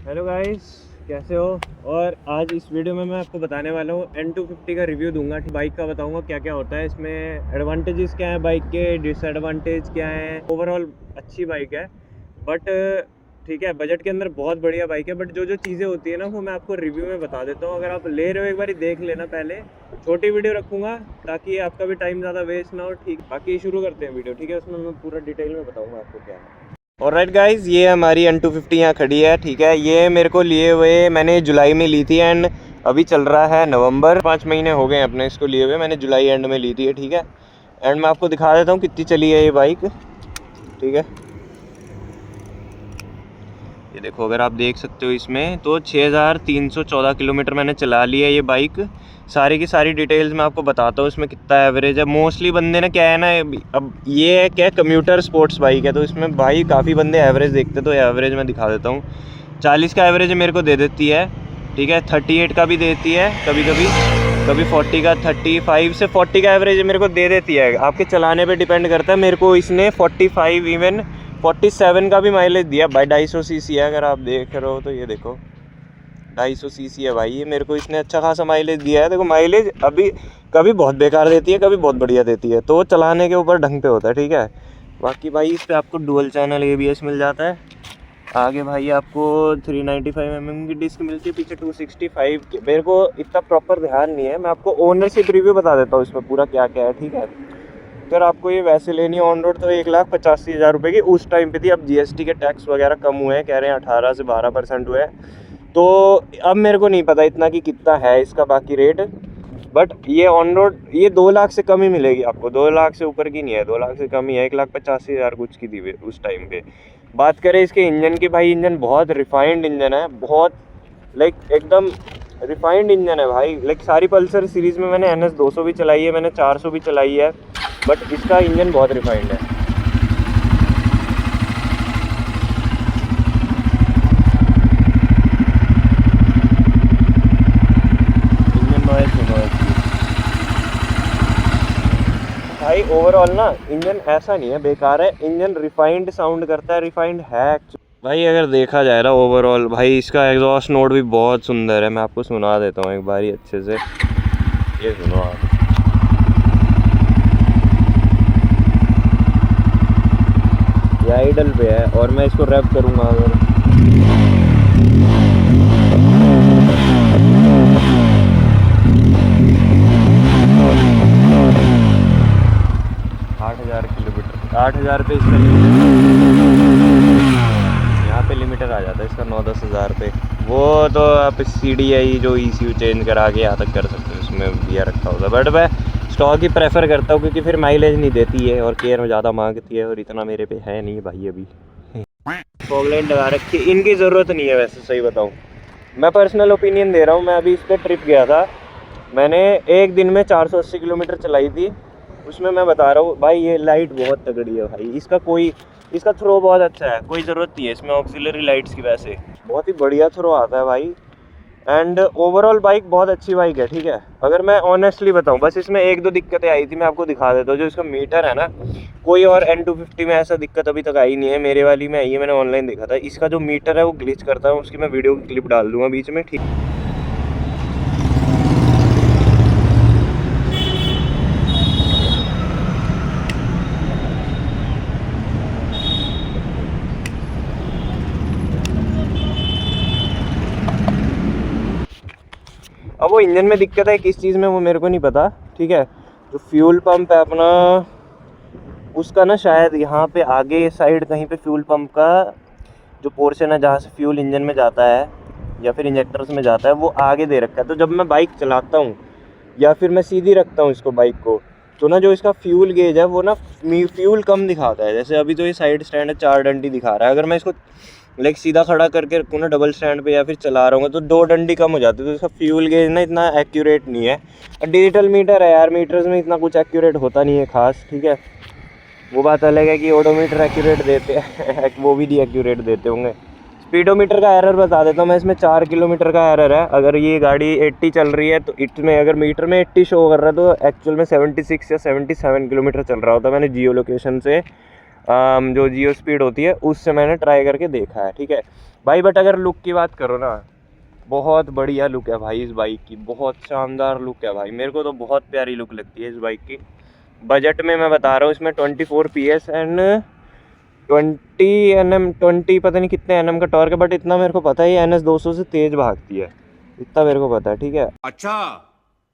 Hello guys, कैसे हो। और आज इस वीडियो में मैं आपको बताने वाला हूँ N250 का रिव्यू दूंगा। बाइक का बताऊंगा क्या क्या होता है इसमें, एडवांटेजेस क्या है बाइक के, डिसएडवांटेज क्या है। ओवरऑल अच्छी बाइक है बट ठीक है, बजट के अंदर बहुत बढ़िया बाइक है। बट जो जो चीज़ें होती है ना वो मैं आपको रिव्यू में बता देता हूँ। अगर आप ले रहे हो एक बार देख लेना। पहले छोटी वीडियो रखूँगा ताकि आपका भी टाइम ज़्यादा वेस्ट ना हो। ठीक, बाकी शुरू करते हैं वीडियो। ठीक है, उसमें मैं पूरा डिटेल में बताऊँगा आपको क्या है। ऑलराइट गाइज, ये हमारी N250 यहाँ खड़ी है। ठीक है, ये मेरे को लिए हुए मैंने जुलाई में ली थी एंड अभी चल रहा है नवंबर। 5 महीने हो गए अपने इसको लिए हुए। मैंने जुलाई एंड में ली थी। ठीक है, एंड मैं आपको दिखा देता हूँ कितनी चली है ये बाइक। ठीक है, ये देखो, अगर आप देख सकते हो इसमें तो 6314 किलोमीटर मैंने चला लिया ये बाइक। सारी की सारी डिटेल्स मैं आपको बताता हूँ इसमें कितना एवरेज है। मोस्टली बंदे ना क्या है ना, अब ये है क्या, कम्यूटर स्पोर्ट्स बाइक है तो इसमें भाई काफ़ी बंदे एवरेज देखते, तो एवरेज मैं दिखा देता हूँ। 40 का एवरेज मेरे को दे देती है। ठीक है, 38 का भी देती है कभी कभी, कभी 40 का, 35 से 40 का एवरेज मेरे को दे देती है। आपके चलाने पे डिपेंड करता है। मेरे को इसने 45 इवन 47 का भी माइलेज दिया भाई। 250 सीसी है, अगर आप देख रहे हो तो ये देखो 250 सीसी है भाई। ये मेरे को इसने अच्छा खासा माइलेज दिया है। देखो, माइलेज अभी कभी बहुत बेकार देती है, कभी बहुत बढ़िया देती है, तो चलाने के ऊपर ढंग पे होता है। ठीक है, बाकी भाई इस पर आपको डुअल चैनल ABS मिल जाता है। आगे भाई आपको 395 mm की डिस्क मिलती है, पीछे 265 की। मेरे को इतना प्रॉपर ध्यान नहीं है, मैं आपको ओनरशिप रिव्यू बता देता हूँ इसमें पूरा क्या क्या है। ठीक है, अगर आपको ये वैसे लेनी है ऑन रोड तो 1,85,000 रुपये की उस टाइम पे थी। अब GST के टैक्स वगैरह कम हुए हैं, कह रहे हैं 18 से 12% हुए हैं। तो अब मेरे को नहीं पता इतना कि कितना है इसका बाकी रेट। बट ये ऑन रोड ये 2 लाख से कम ही मिलेगी आपको, 2 लाख से ऊपर की नहीं है, 2 लाख से कम ही है। 1,85,000 कुछ की थी उस टाइम पे। बात करें इसके इंजन की, भाई इंजन बहुत रिफाइंड इंजन है, बहुत लाइक एकदम रिफाइंड इंजन है भाई। लाइक सारी पल्सर सीरीज़ में मैंने NS 200 भी चलाई है, मैंने 400 भी चलाई है, बट इसका इंजन बहुत रिफाइंड है। इंजन नॉइज सुनो इसकी भाई। ओवरऑल ना इंजन ऐसा नहीं है बेकार है, इंजन रिफाइंड साउंड करता है, रिफाइंड है भाई। अगर देखा जाए ना ओवरऑल भाई, इसका एग्जॉस्ट नोट भी बहुत सुंदर है। मैं आपको सुना देता हूँ एक बारी अच्छे से, ये सुनो आप। ये आइडल पे है और मैं इसको रैप करूँगा अगर 8,000 किलोमीटर, 8,000 पे इसका यहाँ पे लिमिटर आ जाता है इसका 9-10 हज़ार पे। वो तो आप CDI जो ECU चेंज करा के यहाँ तक कर सकते हो, उसमें दिया रखा होगा। बट मैं स्टॉक ही प्रेफर करता हूँ क्योंकि फिर माइलेज नहीं देती है और केयर में ज़्यादा मांगती है, और इतना मेरे पे है नहीं भाई अभी। फॉग लाइट लगा रखी, इनकी ज़रूरत नहीं है वैसे, सही बताऊँ मैं पर्सनल ओपिनियन दे रहा हूँ। मैं अभी इस पर ट्रिप गया था, मैंने एक दिन में 480 किलोमीटर चलाई थी। उसमें मैं बता रहा हूँ भाई, ये लाइट बहुत तगड़ी है भाई। इसका थ्रो बहुत अच्छा है, कोई ज़रूरत नहीं है इसमें ऑक्सिलरी लाइट्स की, वैसे बहुत ही बढ़िया थ्रो आता है भाई। एंड ओवरऑल बाइक बहुत अच्छी बाइक है। ठीक है, अगर मैं ऑनेस्टली बताऊं, बस इसमें 1-2 दिक्कतें आई थी, मैं आपको दिखा देता हूँ। जो इसका मीटर है ना, कोई और N250 में ऐसा दिक्कत अभी तक आई नहीं है, मेरे वाली में आई है, मैंने ऑनलाइन देखा था। इसका जो मीटर है वो ग्लिच करता है, उसकी मैं वीडियो की क्लिप डाल दूंगा बीच में। ठीक, अब वो इंजन में दिक्कत है किस चीज़ में वो मेरे को नहीं पता। ठीक है, जो फ्यूल पंप है अपना, उसका ना शायद यहाँ पे आगे साइड कहीं पे फ्यूल पंप का जो पोर्शन है जहाँ से फ्यूल इंजन में जाता है या फिर इंजेक्टर्स में जाता है, वो आगे दे रखा है। तो जब मैं बाइक चलाता हूँ या फिर मैं सीधी रखता हूँ इसको बाइक को, तो ना जो इसका फ्यूल गेज है वो ना फ्यूल कम दिखाता है। जैसे अभी तो ये साइड स्टैंड है, 4 डंडी दिखा रहा है। अगर मैं इसको लाइक सीधा खड़ा करके रखूँ ना डबल स्टैंड पे या फिर चला रहा हूँ तो 2 डंडी कम हो जाती है। तो इसका फ्यूल गेज ना इतना एक्यूरेट नहीं है। और डिजिटल मीटर है यार, मीटर्स में इतना कुछ एक्यूरेट होता नहीं है खास। ठीक है, वो बात अलग है कि ओडोमीटर एक्यूरेट देते हैं वो भी डी एक्यूरेट देते होंगे। स्पीडोमीटर का एरर बता देता हूँ मैं, इसमें 4 किलोमीटर का एरर है। अगर ये गाड़ी 80 चल रही है तो इसमें अगर मीटर में 80 शो कर रहा है तो एक्चुअल में 76 या 77 किलोमीटर चल रहा होता है। मैंने जियो लोकेशन से जो जियो स्पीड होती है उससे मैंने ट्राई करके देखा है, ठीक है भाई। बट अगर लुक की बात करो ना, बहुत बढ़िया लुक है भाई इस बाइक की, बहुत शानदार लुक है भाई, मेरे को तो बहुत प्यारी लुक लगती है इस बाइक की। बजट में मैं बता रहा हूँ, इसमें 24 PS एंड 20 Nm, 20 पता नहीं कितने Nm का टॉर्क है, बट इतना मेरे को पता है ये NS 200 से तेज़ भागती है, इतना मेरे को पता है, ठीक है। अच्छा,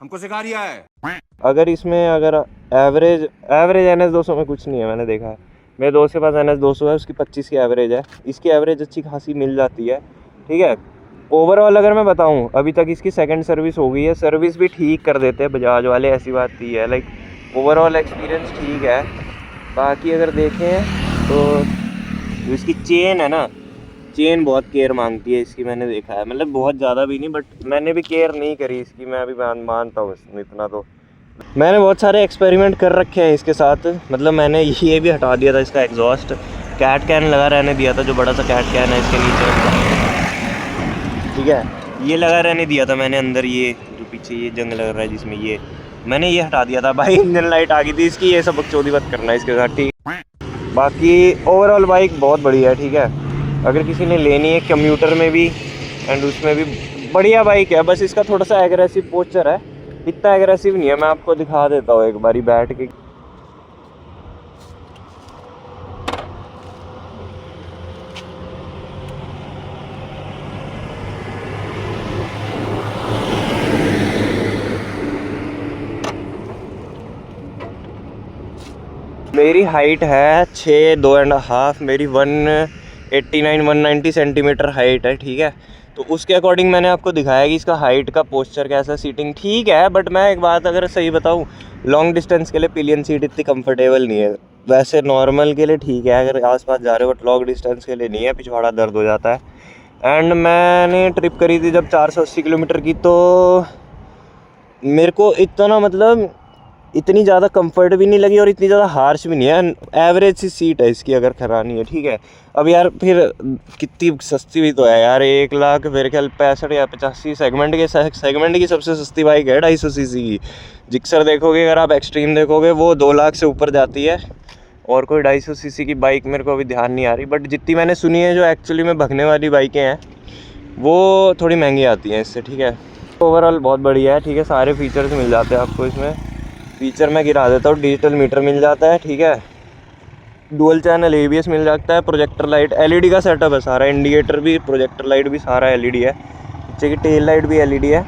हमको सिखा रिया है। अगर इसमें अगर एवरेज NS 200 में कुछ नहीं है, मैंने देखा है, मेरे दोस्त के पास NS 200 है, उसकी 25 की एवरेज है, इसकी एवरेज अच्छी खासी मिल जाती है, ठीक है। ओवरऑल अगर मैं बताऊं, अभी तक इसकी सेकंड सर्विस हो गई है, सर्विस भी ठीक कर देते हैं बजाज वाले, ऐसी बात नहीं है, लाइक ओवरऑल एक्सपीरियंस ठीक है। बाकी अगर देखें तो जो इसकी चेन है ना, चेन बहुत केयर मांगती है इसकी, मैंने देखा है, मतलब बहुत ज़्यादा भी नहीं, बट मैंने भी केयर नहीं करी इसकी, मैं अभी मानता हूँ इसमें इतना। तो मैंने बहुत सारे एक्सपेरिमेंट कर रखे हैं इसके साथ, मतलब मैंने ये भी हटा दिया था इसका एग्जॉस्ट, कैट कैन लगा रहने दिया था, जो बड़ा सा कैट कैन है इसके नीचे, ठीक है, ये लगा रहने दिया था मैंने अंदर, ये जो पीछे ये जंग लग रहा है जिसमें, ये मैंने ये हटा दिया था भाई। इंजन लाइट आ गई थी इसकी, ये सब बकचोदी मत करना इसके साथ, ठीक। बाकी ओवरऑल बाइक बहुत बढ़िया है, ठीक है। अगर किसी ने लेनी है कम्यूटर में भी एंड उसमें भी बढ़िया बाइक है, बस इसका थोड़ा सा एग्रेसिव पोस्चर है, इतना एग्रेसिव नहीं है, मैं आपको दिखा देता हूँ एक बारी बैठ के। मेरी हाइट है 6 2.5, मेरी 189 190 सेंटीमीटर हाइट है, ठीक है। तो उसके अकॉर्डिंग मैंने आपको दिखाया कि इसका हाइट का पोस्चर कैसा, सीटिंग ठीक है। बट मैं एक बात अगर सही बताऊं, लॉन्ग डिस्टेंस के लिए पिलियन सीट इतनी कंफर्टेबल नहीं है, वैसे नॉर्मल के लिए ठीक है अगर आसपास जा रहे हो, बट लॉन्ग डिस्टेंस के लिए नहीं है, पिछवाड़ा दर्द हो जाता है। एंड मैंने ट्रिप करी थी जब 480 किलोमीटर की, तो मेरे को इतना मतलब इतनी ज़्यादा कंफर्ट भी नहीं लगी और इतनी ज़्यादा हार्श भी नहीं है, एवरेज सी सीट है इसकी अगर करानी है, ठीक है। अब यार फिर कितनी सस्ती भी तो है यार, 1,00,000 मेरे ख्याल 65 या 85 सेगमेंट की सबसे सस्ती बाइक है 250 सीसी की। जिक्सर देखोगे अगर आप, एक्सट्रीम देखोगे, वो 2,00,000 से ऊपर जाती है, और कोई 250 सीसी की बाइक मेरे को अभी ध्यान नहीं आ रही, बट जितनी मैंने सुनी है जो एक्चुअली में भगने वाली बाइकें हैं वो थोड़ी महंगी आती हैं इससे, ठीक है। ओवरऑल बहुत बढ़िया है, ठीक है, सारे फीचर्स मिल जाते हैं आपको इसमें। फीचर मैं गिरा देता हूँ, डिजिटल मीटर मिल जाता है, ठीक है, डुअल चैनल ABS मिल जाता है, प्रोजेक्टर लाइट, LED का सेटअप है सारा, इंडिकेटर भी, प्रोजेक्टर लाइट भी सारा LED है, पीछे की टेल लाइट भी LED है,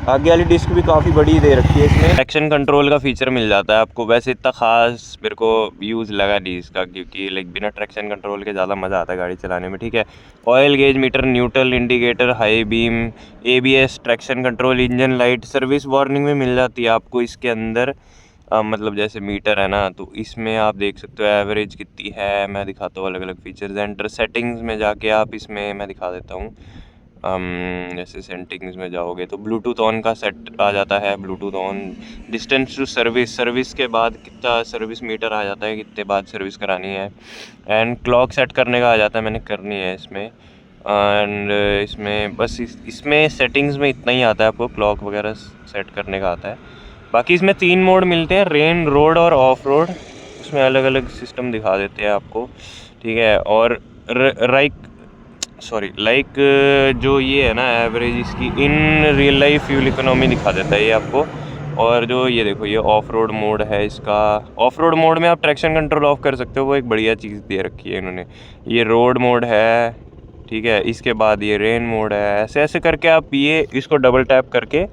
आगे वाली डिस्क भी काफ़ी बड़ी दे रखी है इसमें। ट्रैक्शन कंट्रोल का फीचर मिल जाता है आपको, वैसे इतना खास मेरे को यूज़ लगा नहीं इसका, क्योंकि लाइक बिना ट्रैक्शन कंट्रोल के ज़्यादा मज़ा आता है गाड़ी चलाने में, ठीक है। Oil gauge meter, neutral indicator, high beam, ABS, traction control, engine light, service warning में मिल जाती है आपको इसके अंदर। मतलब जैसे मीटर है ना, तो इसमें आप देख सकते हो एवरेज कितनी है, मैं दिखाता हूँ अलग अलग फीचर्स। एंटर सेटिंग्स में जाके आप इसमें मैं दिखा देता हूँ, जैसे सेटिंग्स में जाओगे तो ब्लूटूथ ऑन का सेट आ जाता है, Bluetooth on, distance to service के बाद कितना सर्विस मीटर आ जाता है, कितने बाद सर्विस करानी है, एंड क्लॉक सेट करने का आ जाता है, मैंने करनी है इसमें। एंड इसमें बस इसमें सेटिंग्स में इतना ही आता है, आपको क्लॉक वगैरह सेट करने का आता है। बाकी इसमें 3 मोड मिलते हैं, रेन, रोड और ऑफ रोड, उसमें अलग अलग सिस्टम दिखा देते हैं आपको, ठीक है। और लाइक जो ये है ना एवरेज इसकी in real life fuel economy दिखा देता है ये आपको। और जो ये देखो ये ऑफ रोड मोड है इसका, ऑफ रोड मोड में आप ट्रैक्शन कंट्रोल ऑफ कर सकते हो, वो एक बढ़िया चीज़ दे रखी है इन्होंने। ये रोड मोड है, ठीक है, इसके बाद ये रेन मोड है, ऐसे ऐसे करके आप ये इसको डबल टैप करके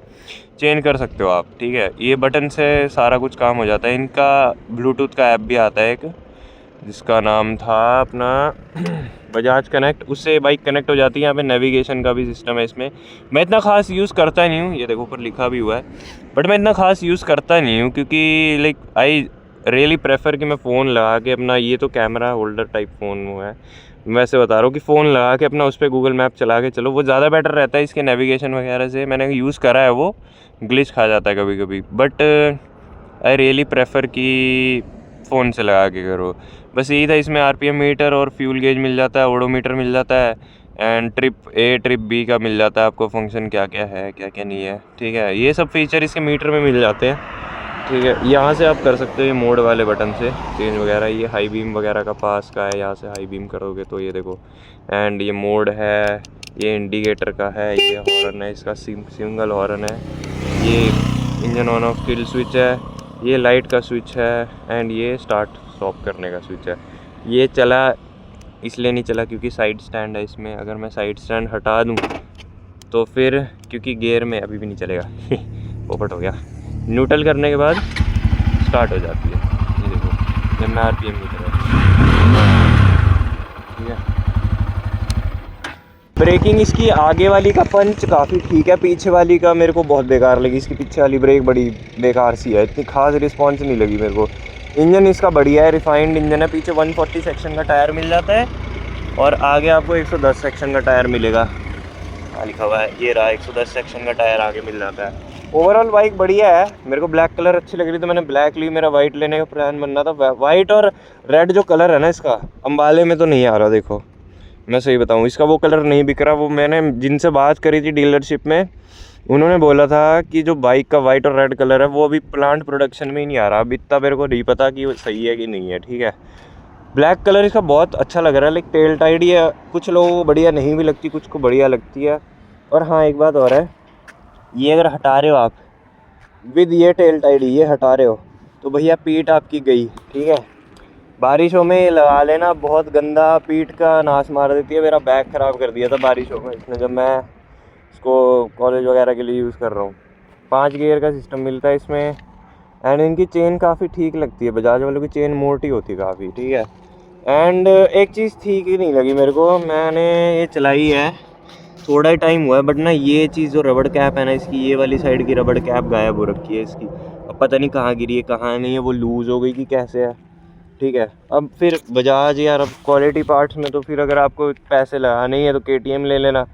चेंज कर सकते हो आप, ठीक है। ये बटन से सारा कुछ काम हो जाता है। इनका ब्लूटूथ का ऐप भी आता है एक, जिसका नाम था अपना बजाज कनेक्ट, उससे बाइक कनेक्ट हो जाती है। यहाँ पे नेविगेशन का भी सिस्टम है इसमें, मैं इतना ख़ास यूज़ करता नहीं हूँ, ये देखो ऊपर लिखा भी हुआ है, बट मैं इतना ख़ास यूज़ करता नहीं हूँ, क्योंकि लाइक आई रियली प्रेफर कि मैं फ़ोन लगा के अपना, ये तो कैमरा होल्डर टाइप फ़ोन हुआ है, वैसे बता रहा हूँ कि फ़ोन लगा के अपना उस पर गूगल मैप चला के चलो, वो ज़्यादा बेटर रहता है इसके नेविगेशन वगैरह से। मैंने यूज़ करा है, वो ग्लिच खा जाता है कभी कभी, बट आई रियली प्रेफर कि फ़ोन से लगा के करो। बस यही था इसमें। RPM मीटर और फ्यूल गेज मिल जाता है, ओडोमीटर मिल जाता है, and trip A trip B का मिल जाता है आपको, फंक्शन क्या क्या है क्या क्या नहीं है, ठीक है। ये सब फीचर इसके मीटर में मिल जाते हैं, ठीक है, यहाँ से आप कर सकते हो ये मोड वाले बटन से चेंज वगैरह। ये हाई बीम वगैरह का पास का है, यहाँ से हाई बीम करोगे तो ये देखो। एंड ये मोड है, ये इंडिकेटर का है, ये हॉर्न है, इसका सिंगल हॉर्न है, ये engine on off kill switch है, ये लाइट का स्विच है, एंड ये स्टार्ट स्टॉप करने का स्विच है। ये चला इसलिए नहीं चला क्योंकि साइड स्टैंड है इसमें। अगर मैं साइड स्टैंड हटा दूँ तो फिर, क्योंकि गियर में अभी भी नहीं चलेगा पोपट हो गया। न्यूट्रल करने के बाद स्टार्ट हो जाती है, ये देखो जब मैं आरपीएम नहीं कर रहा। ठीक है, ब्रेकिंग इसकी आगे वाली का पंच काफ़ी ठीक है, पीछे वाली का मेरे को बहुत बेकार लगी। इसकी पीछे वाली ब्रेक बड़ी बेकार सी है, इतनी खास रिस्पॉन्स नहीं लगी मेरे को। इंजन इसका बढ़िया है, रिफाइंड इंजन है। पीछे 140 सेक्शन का टायर मिल जाता है और आगे आपको 110 सेक्शन का टायर मिलेगा। लिखा हुआ है, ये रहा 110 सेक्शन का टायर आगे मिल जाता है। ओवरऑल बाइक बढ़िया है। मेरे को ब्लैक कलर अच्छी लग रही तो मैंने ब्लैक ली। मेरा वाइट लेने का प्लान बन रहा था। वाइट और रेड जो कलर है ना इसका, अम्बाले में तो नहीं आ रहा। देखो मैं सही बताऊँ, इसका वो कलर नहीं बिक रहा। वो मैंने जिनसे बात करी थी डीलरशिप में, उन्होंने बोला था कि जो बाइक का वाइट और रेड कलर है वो अभी प्लांट प्रोडक्शन में ही नहीं आ रहा। अभी इतना मेरे को नहीं पता कि वो सही है कि नहीं है। ठीक है, ब्लैक कलर इसका बहुत अच्छा लग रहा है। लाइक टेल टाइड है, कुछ लोगों को बढ़िया नहीं भी लगती, कुछ को बढ़िया लगती है। और हाँ एक बात और है, ये अगर हटा रहे हो आप विद ये टेल टाइड, ये हटा रहे हो तो भैया पीठ आपकी गई। ठीक है, बारिशों में ये लगा लेना, बहुत गंदा पीठ का नाश मार देती है। मेरा बैग ख़राब कर दिया था बारिशों में इसने, जब मैं इसको कॉलेज वगैरह के लिए यूज़ कर रहा हूँ। 5 गियर का सिस्टम मिलता है इसमें। एंड इनकी चेन काफ़ी ठीक लगती है, बजाज वालों की चेन मोटी होती है काफ़ी। ठीक है, एंड एक चीज़ ठीक ही नहीं लगी मेरे को। मैंने ये चलाई है थोड़ा ही टाइम हुआ है, बट ना ये चीज़ जो रबड़ कैप है ना इसकी, ये वाली साइड की रबड़ कैप गायब हो रखी है इसकी। अब पता नहीं कहाँ गिरी है कहाँ नहीं है, वो लूज़ हो गई कि कैसे है। ठीक है, अब फिर बजाज यार, अब क्वालिटी पार्ट्स में तो फिर अगर आपको पैसे लगाने ही है तो KTM ले लेना।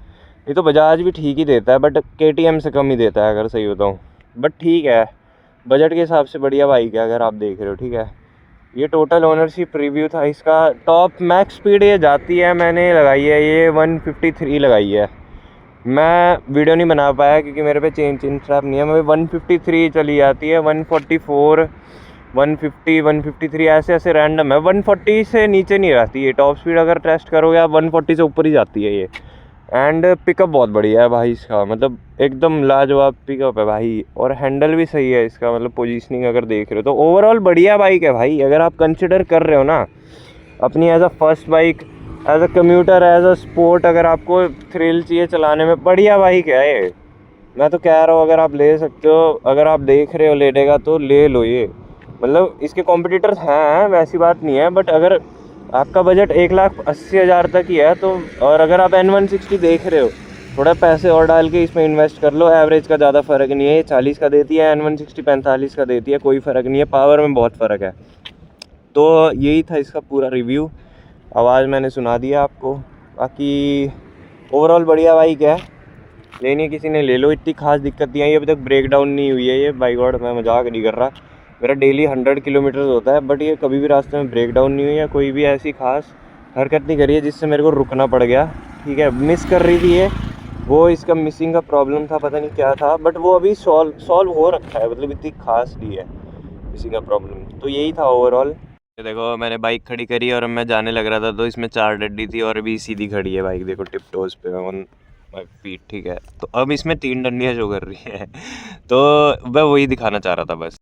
ये तो बजाज भी ठीक ही देता है, बट KTM से कम ही देता है अगर सही बताऊँ। बट ठीक है, बजट के हिसाब से बढ़िया बाइक है अगर आप देख रहे हो। ठीक है, ये टोटल ओनरशिप रिव्यू था इसका। टॉप मैक्स स्पीड ये जाती है, मैंने लगाई है ये 153 लगाई है। मैं वीडियो नहीं बना पाया क्योंकि मेरे पे चेन स्ट्रैप नहीं है। मैं 153 चली जाती है, 144, 150, 153 ऐसे ऐसे रैंडम है। 140 से नीचे नहीं रहती ये। टॉप स्पीड अगर टेस्ट करोगे आप 140 से ऊपर ही जाती है ये। एंड पिकअप बहुत बढ़िया है भाई इसका, मतलब एकदम लाजवाब पिकअप है भाई। और हैंडल भी सही है इसका, मतलब पोजीशनिंग अगर देख रहे हो तो ओवरऑल बढ़िया बाइक है भाई। अगर आप कंसिडर कर रहे हो ना अपनी as a first bike, as a commuter, as a sport, अगर आपको थ्रिल चाहिए चलाने में, बढ़िया बाइक है ये। मैं तो कह रहा हूँ अगर आप ले सकते हो, अगर आप देख रहे हो लेने का तो ले लो ये। मतलब इसके कॉम्पिटिटर्स हैं, वैसी बात नहीं है, बट अगर आपका बजट 1,80,000 तक ही है तो, और अगर आप N160 देख रहे हो, थोड़ा पैसे और डाल के इसमें इन्वेस्ट कर लो। एवरेज का ज़्यादा फ़र्क नहीं है, ये 40 का देती है, N160 45 का देती है, कोई फ़र्क नहीं है। पावर में बहुत फ़र्क है। तो यही था इसका पूरा रिव्यू। आवाज़ मैंने सुना दिया आपको। बाकी ओवरऑल बढ़िया बाइक है, लेनी है किसी ने ले लो। इतनी खास दिक्कत नहीं आई अभी तक, ब्रेक डाउन नहीं हुई है ये। बाई गॉड मैं मजाक नहीं कर रहा, मेरा डेली 100 किलोमीटर होता है, बट ये कभी भी रास्ते में ब्रेक डाउन नहीं हुई है। कोई भी ऐसी खास हरकत नहीं करी है जिससे मेरे को रुकना पड़ गया। ठीक है, मिस कर रही थी ये, वो इसका मिसिंग का प्रॉब्लम था, पता नहीं क्या था, बट वो अभी सॉल्व हो रखा है। मतलब इतनी खास नहीं है मिसिंग का प्रॉब्लम। तो यही था ओवरऑल। देखो मैंने बाइक खड़ी करी और मैं जाने लग रहा था तो इसमें 4 डड्डी थी और अभी सीधी खड़ी है बाइक। देखो टिप टोज पे ऑन माय फीट। ठीक है, तो अब इसमें 3 डंडियाँ शो कर रही है तो मैं वही दिखाना चाह रहा था बस।